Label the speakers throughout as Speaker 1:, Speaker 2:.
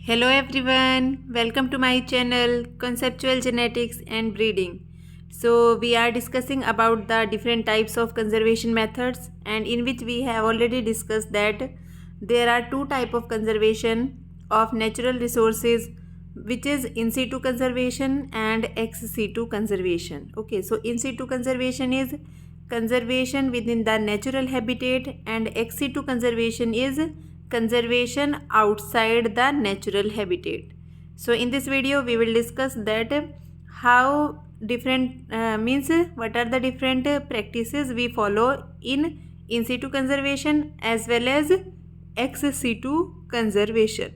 Speaker 1: Hello everyone, welcome to my channel Conceptual Genetics and Breeding. So we are discussing about the different types of conservation methods, and in which we have already discussed that there are two type of conservation of natural resources, which is in situ conservation and ex situ conservation. Okay, so in situ conservation is conservation within the natural habitat, and ex situ conservation is conservation outside the natural habitat. So in this video we will discuss that how different means what are the different practices we follow in situ conservation as well as ex situ conservation.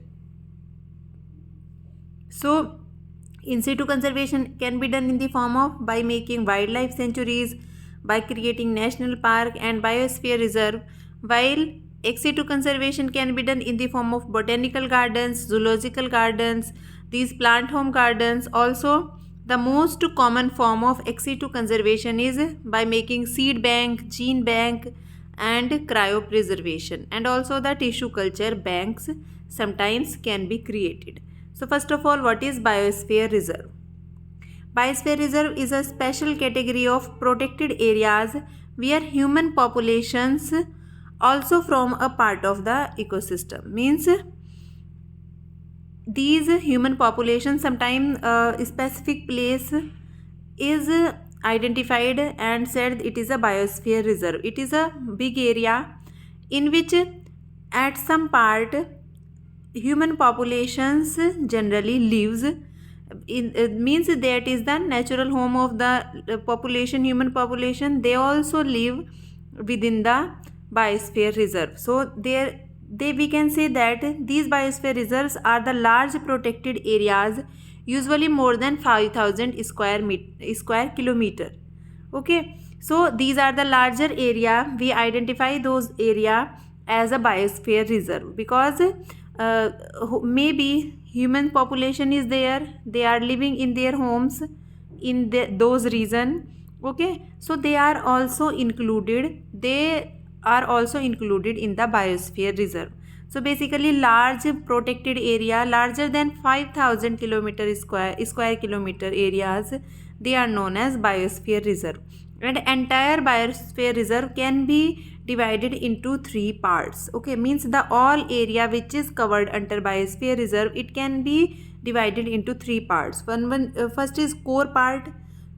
Speaker 1: So in situ conservation can be done in the form of by making wildlife sanctuaries, by creating national park and biosphere reserve, while ex situ conservation can be done in the form of botanical gardens, zoological gardens, these plant home gardens. Also, the most common form of ex situ conservation is by making seed bank, gene bank and cryopreservation, and also the tissue culture banks sometimes can be created. So first of all, what is biosphere reserve? Biosphere reserve is a special category of protected areas where human populations also form a part of the ecosystem. Means these human populations sometimes a specific place is identified and said it is a biosphere reserve. It is a big area in which at some part human populations generally lives. It means that is the natural home of the population, human population. They also live within the biosphere reserve. So there they we can say that these biosphere reserves are the large protected areas, usually more than 5,000 square kilometer. Okay, so these are the larger area. We identify those area as a biosphere reserve because maybe human population is there, they are living in their homes in those region. Okay, so they are also included, in the biosphere reserve. So basically large protected area larger than 5,000 kilometer square kilometer areas, they are known as biosphere reserve. And entire biosphere reserve can be divided into three parts. Okay, means the all area which is covered under biosphere reserve, it can be divided into three parts. First is core part,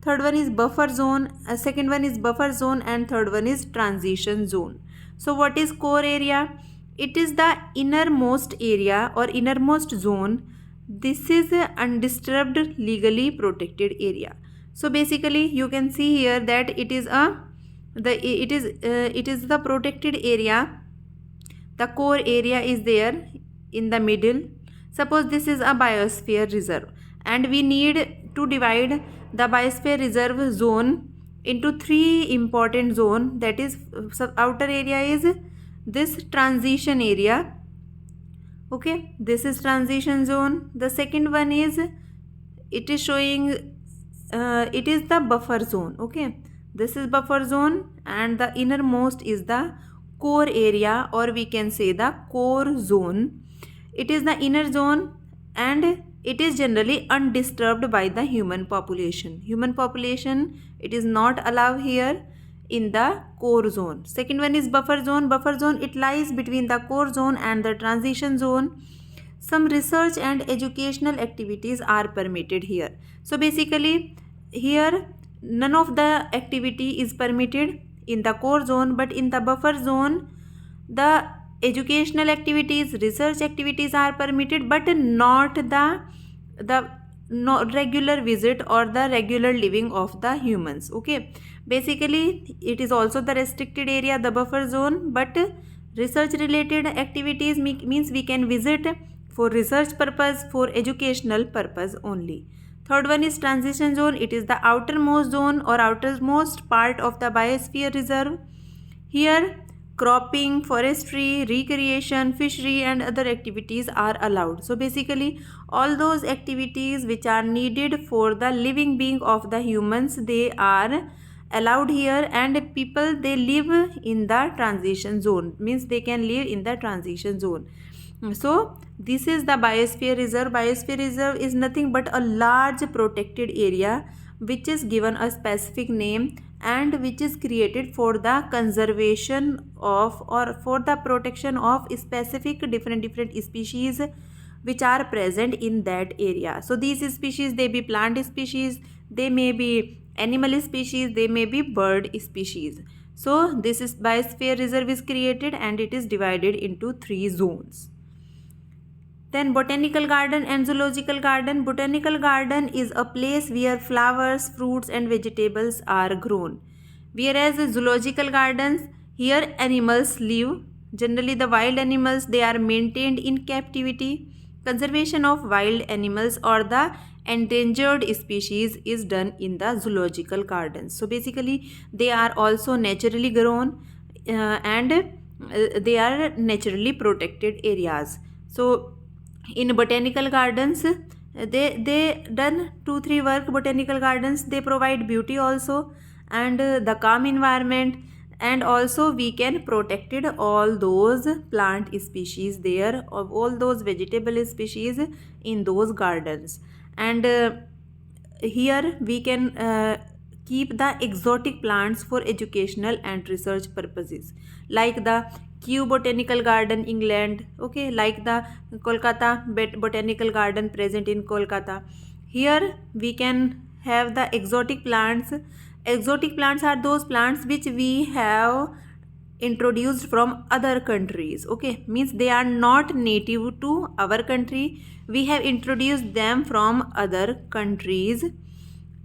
Speaker 1: third one is buffer zone, second one is buffer zone, and third one is transition zone. So what is core area? It is the innermost area or innermost zone. This is a undisturbed legally protected area. So basically you can see here that it is the protected area. The core area is there in the middle. Suppose this is a biosphere reserve and we need to divide the biosphere reserve zone into three important zone. That is, outer area is this transition area. Okay, this is transition zone. The second one is, it is showing it is the buffer zone. Okay, this is buffer zone, and the innermost is the core area, or we can say the core zone. It is the inner zone and it is generally undisturbed by the human population. It is not allowed here in the core zone. Second one is buffer zone. Buffer zone, it lies between the core zone and the transition zone. Some research and educational activities are permitted here. So basically here none of the activity is permitted in the core zone, but in the buffer zone the educational activities, research activities are permitted, but not the no regular visit or the regular living of the humans. Okay, basically it is also the restricted area, the buffer zone, but research related activities means we can visit for research purpose, for educational purpose only. Third one is transition zone. It is the outermost zone or outermost part of the biosphere reserve. Here cropping, forestry, recreation, fishery and other activities are allowed. So basically all those activities which are needed for the living being of the humans, they are allowed here, and people they live in the transition zone, means they can live in the transition zone. So this is the biosphere reserve. Biosphere reserve is nothing but a large protected area which is given a specific name and which is created for the conservation of or for the protection of specific different species which are present in that area. So these species, they be plant species, they may be animal species, they may be bird species. So this is biosphere reserve is created and it is divided into 3 zones. Then botanical garden and zoological garden. Botanical garden is a place where flowers, fruits and vegetables are grown. Whereas zoological gardens, here animals live. Generally the wild animals, they are maintained in captivity. Conservation of wild animals or the endangered species is done in the zoological gardens. So basically they are also naturally grown and they are naturally protected areas. So in botanical gardens, they done 2-3 work. Botanical gardens, they provide beauty also and the calm environment, and also we can protected all those plant species there, of all those vegetable species in those gardens. And here we can keep the exotic plants for educational and research purposes, like the Kew Botanical Garden, England. Okay, like the Kolkata Botanical Garden present in Kolkata. Here we can have the exotic plants. Exotic plants are those plants which we have introduced from other countries. Okay, means they are not native to our country, we have introduced them from other countries,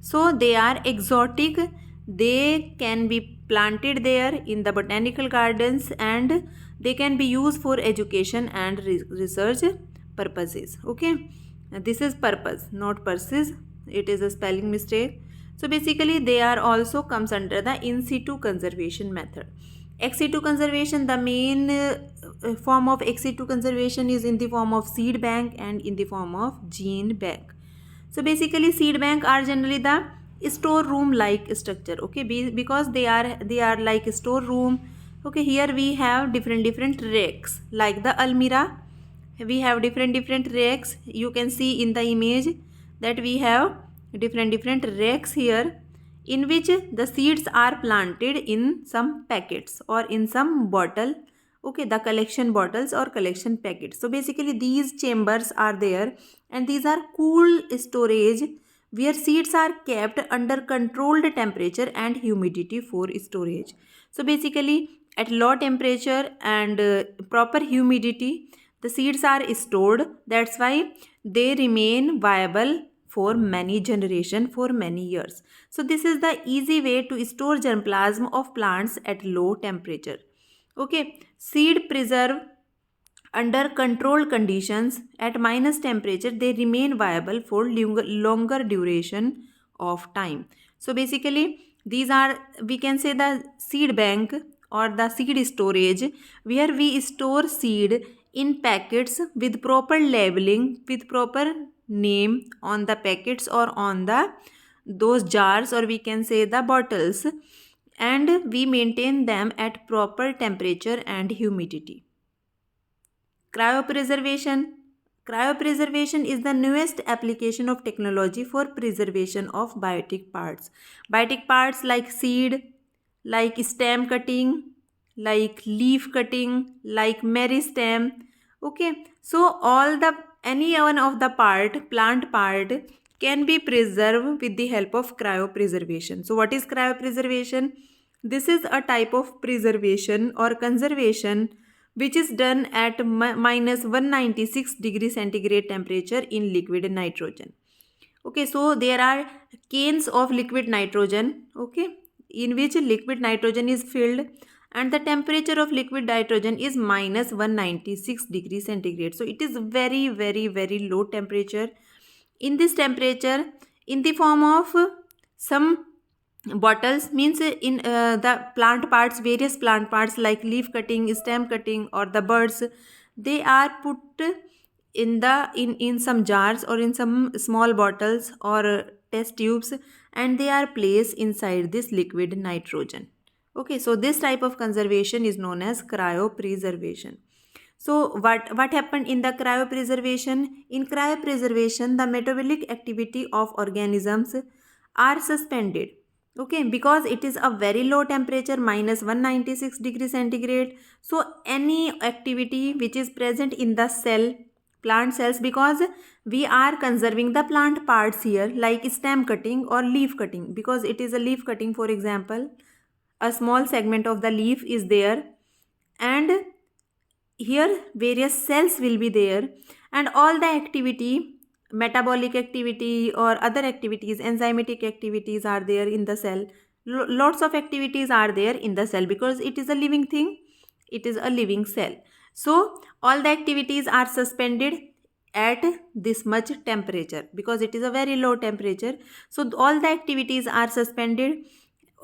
Speaker 1: so they are exotic. They can be planted there in the botanical gardens and they can be used for education and research purposes. Okay, this is purpose, not purposes, it is a spelling mistake. So basically they are also comes under the in situ conservation method. Ex situ conservation, the main form of ex situ conservation is in the form of seed bank and in the form of gene bank. So basically seed bank are generally the storeroom like structure. Okay, because they are like storeroom. Okay, here we have different racks like the almirah. We have different racks. You can see in the image that we have different racks here, in which the seeds are planted in some packets or in some bottle. Okay, the collection bottles or collection packets. So basically these chambers are there and these are cool storage where seeds are kept under controlled temperature and humidity for storage. So basically at low temperature and proper humidity, the seeds are stored. That's why they remain viable for many generation, for many years. So this is the easy way to store germplasm of plants at low temperature. Okay, seed preserve under controlled conditions at minus temperature, they remain viable for longer duration of time. So basically these are, we can say, the seed bank or the seed storage, where we store seed in packets with proper labeling, with proper name on the packets or on the those jars, or we can say the bottles, and we maintain them at proper temperature and humidity. Cryopreservation. Cryopreservation is the newest application of technology for preservation of biotic parts. Biotic parts like seed, like stem cutting, like leaf cutting, like meristem. Okay, so all the any one of the plant part can be preserved with the help of cryopreservation. So what is cryopreservation? This is a type of preservation or conservation which is done at minus 196 degree centigrade temperature in liquid nitrogen. Okay, so there are cans of liquid nitrogen, okay, in which liquid nitrogen is filled and the temperature of liquid nitrogen is minus 196 degree centigrade. So it is very low temperature. In this temperature, in the form of some bottles, means the plant parts, various plant parts like leaf cutting, stem cutting or the birds, they are put in some jars or in some small bottles or test tubes, and they are placed inside this liquid nitrogen. Okay, so this type of conservation is known as cryopreservation. So what happened in the cryopreservation? In cryopreservation, the metabolic activity of organisms are suspended. Okay, because it is a very low temperature, minus 196 degree centigrade. So any activity which is present in the cell, plant cells, because we are conserving the plant parts here, like stem cutting or leaf cutting, because it is a leaf cutting, for example, a small segment of the leaf is there, and here various cells will be there, and all the activity, metabolic activity or other activities, enzymatic activities are there in the cell. Lots of activities are there in the cell because it is a living thing, it is a living cell. So all the activities are suspended at this much temperature because it is a very low temperature. So all the activities are suspended.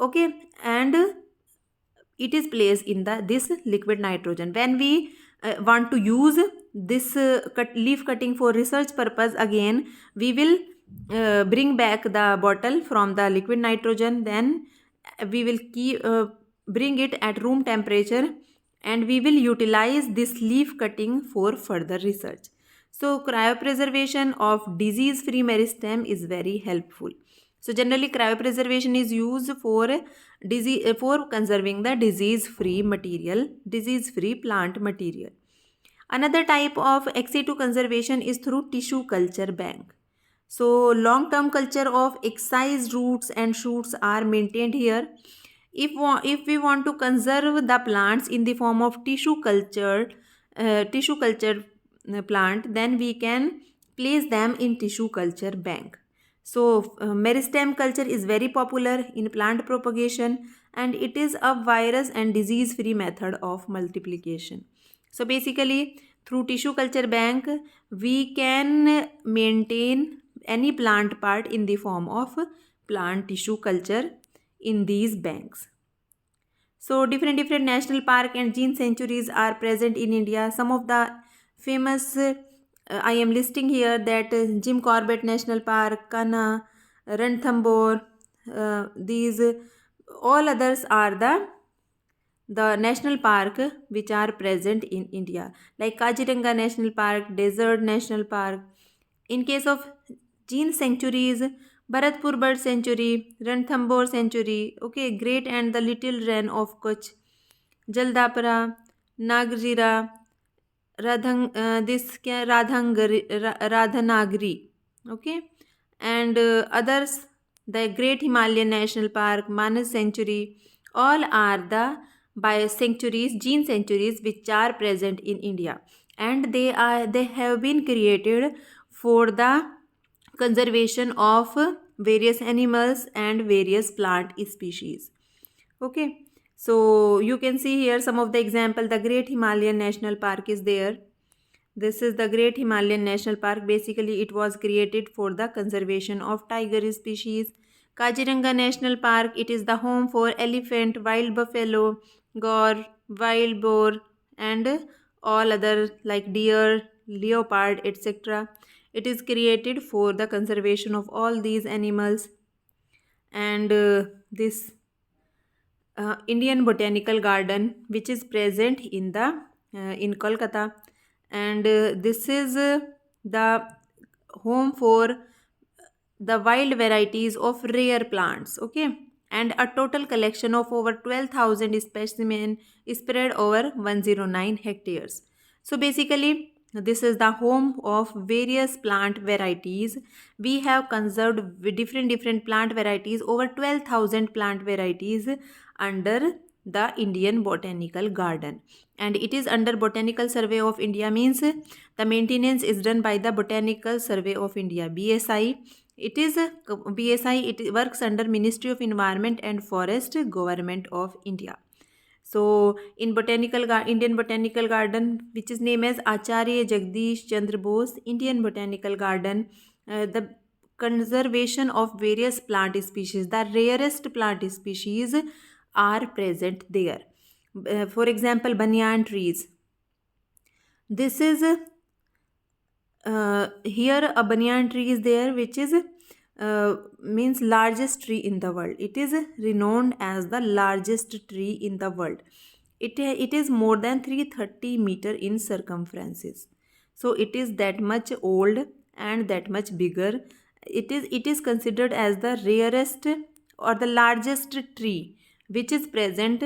Speaker 1: Okay, and it is placed in the this liquid nitrogen. When we want to use this leaf cutting for research purpose, again we will bring back the bottle from the liquid nitrogen, then we will bring it at room temperature, and we will utilize this leaf cutting for further research. So cryopreservation of disease free meristem is very helpful. So generally cryopreservation is used for for conserving the disease free material, disease free plant material. Another type of ex situ conservation is through tissue culture bank. So long term culture of excised roots and shoots are maintained here. If we want to conserve the plants in the form of tissue culture plant, then we can place them in tissue culture bank. So meristem culture is very popular in plant propagation, and it is a virus and disease free method of multiplication. So basically through tissue culture bank we can maintain any plant part in the form of plant tissue culture in these banks. So different national park and gene sanctuaries are present in India. Some of the famous I am listing here, that Jim Corbett National Park, Kanha, Ranthambore, these all others are the national park which are present in India, like Kaziranga National Park, Desert National Park. In case of gene sanctuaries, Bharatpur Bird Sanctuary, Ranthambore Sanctuary, okay, Great and the Little Wren of Kutch, Jaldapara, Nagjira, Radhanagari, okay, and others, the Great Himalayan National Park, Manas Sanctuary, all are the bio sanctuaries, gene sanctuaries which are present in India, and they have been created for the conservation of various animals and various plant species. Okay, so you can see here some of the example. The Great Himalayan National Park is there. This is the Great Himalayan National Park. Basically it was created for the conservation of tiger species. Kaziranga National Park, it is the home for elephant, wild buffalo, gaur, wild boar, and all other like deer, leopard, etc. It is created for the conservation of all these animals. And this Indian Botanical Garden, which is present in the in Kolkata, and this is the home for the wild varieties of rare plants. Okay, and a total collection of over 12,000 specimens spread over 109 hectares. So basically this is the home of various plant varieties. We have conserved different plant varieties, over 12,000 plant varieties under the Indian Botanical Garden, and it is under Botanical Survey of India, means the maintenance is done by the Botanical Survey of India, BSI. It is BSI, it works under Ministry of Environment and Forest, Government of India. So in Indian Botanical Garden, which is named as Acharya Jagdish Chandra Bose Indian Botanical Garden, the conservation of various plant species, the rarest plant species are present there. For example, banyan trees. This is here a banyan tree is there, which is means largest tree in the world. It is renowned as the largest tree in the world. it is more than 330 meter in circumferences. So it is that much old and that much bigger. It is considered as the rarest or the largest tree which is present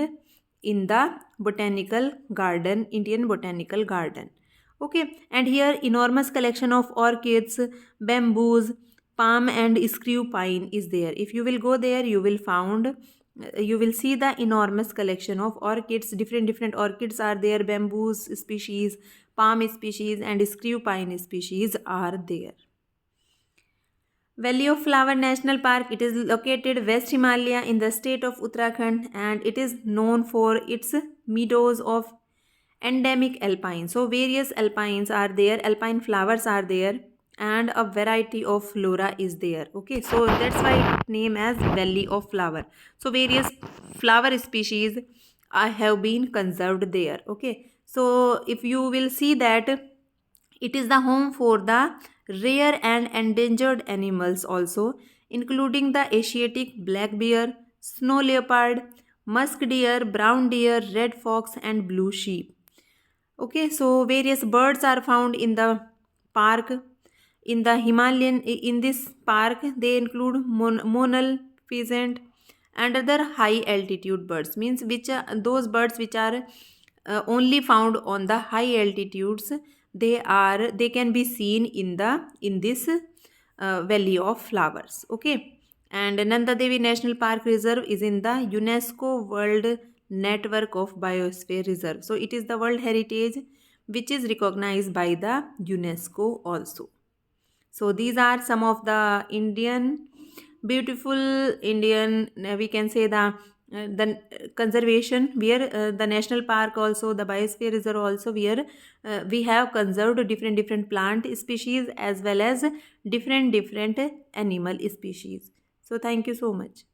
Speaker 1: in the botanical garden, Indian botanical garden. Okay, and here enormous collection of orchids, bamboos, palm and screw pine is there. If you will go there, you will see the enormous collection of orchids. Different orchids are there, bamboos species, palm species and screw pine species are there. Valley of Flower National Park, it is located West Himalaya in the state of Uttarakhand, and it is known for its meadows of endemic alpine. So various alpines are there, alpine flowers are there, and a variety of flora is there. Okay, so that's why it name as Valley of Flower. So various flower species have been conserved there. Okay, so if you will see that it is the home for the rare and endangered animals also, including the Asiatic black bear, snow leopard, musk deer, brown deer, red fox, and blue sheep. Okay, so various birds are found in the park. In the Himalayan, in this park, they include monal, pheasant, and other high altitude birds. Means which those birds which are only found on the high altitudes. They can be seen in this valley of flowers. Okay, and Nanda Devi National Park Reserve is in the UNESCO World Network of Biosphere Reserve. So it is the World Heritage which is recognized by the UNESCO also. So these are some of the beautiful Indian, we can say the conservation where the national park also, the biosphere reserve also, where we have conserved different plant species as well as different animal species. So thank you so much.